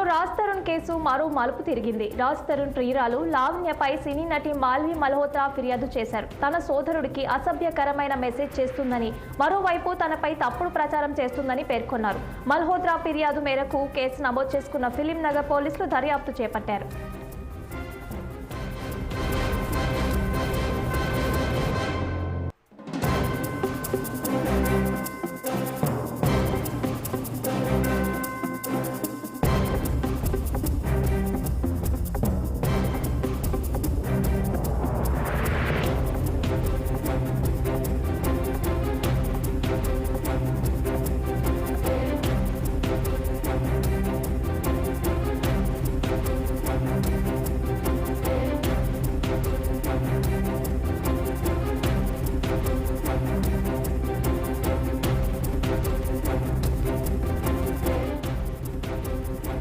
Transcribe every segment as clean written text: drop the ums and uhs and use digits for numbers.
Raj Tarun case మరో మలుపు తిరిగింది. రాజ్ తరుణ్ ప్రియురాలు లావణ్యపై సినీ నటి మాల్వి మల్హోత్రా ఫిర్యాదు చేశారు. తన సోదరుడికి అసభ్యకరమైన మెసేజ్ చేస్తుందని, మరోవైపు తనపై తప్పుడు ప్రచారం చేస్తుందని పేర్కొన్నారు. మల్హోత్రా ఫిర్యాదు మేరకు కేసు నమోదు చేసుకున్న ఫిలిం నగర్ పోలీసులు దర్యాప్తు చేపట్టారు.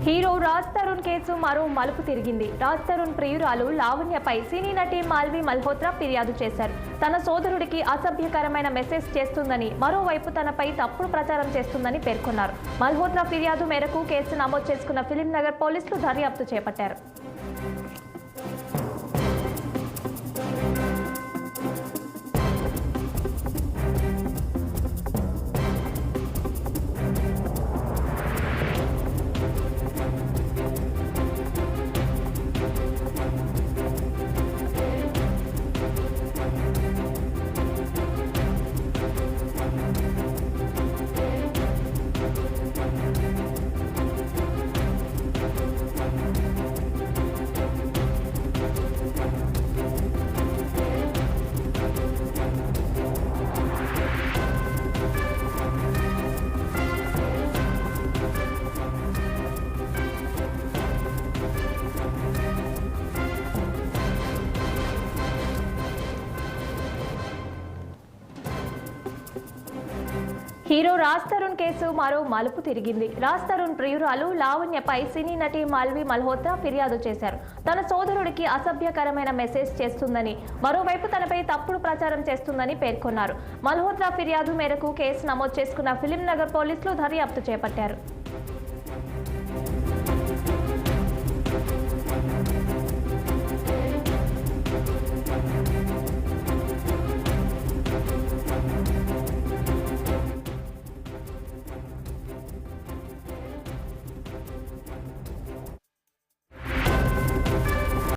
హీరో రాజ్ తరుణ్ కేసు మరో మలుపు తిరిగింది. రాజ్ తరుణ్ ప్రియురాలు లావణ్యపై సినీ నటి మాల్వి మల్హోత్రా ఫిర్యాదు చేశారు. తన సోదరుడికి అసభ్యకరమైన మెసేజ్ చేస్తుందని, మరోవైపు తనపై తప్పుడు ప్రచారం చేస్తుందని పేర్కొన్నారు. మల్హోత్రా ఫిర్యాదు మేరకు కేసు నమోదు చేసుకున్న ఫిలిం నగర్ పోలీసులు దర్యాప్తు చేపట్టారు. హీరో రాజ్ తరుణ్ కేసు మరో మలుపు తిరిగింది. రాజ్ తరుణ్ ప్రియురాలు లావణ్యపై సినీ నటి మాల్వి మల్హోత్రా ఫిర్యాదు చేశారు. తన సోదరుడికి అసభ్యకరమైన మెసేజ్ చేస్తుందని, మరోవైపు తనపై తప్పుడు ప్రచారం చేస్తుందని పేర్కొన్నారు. మల్హోత్రా ఫిర్యాదు మేరకు కేసు నమోదు చేసుకున్న ఫిలిం నగర్ పోలీసులు దర్యాప్తు చేపట్టారు.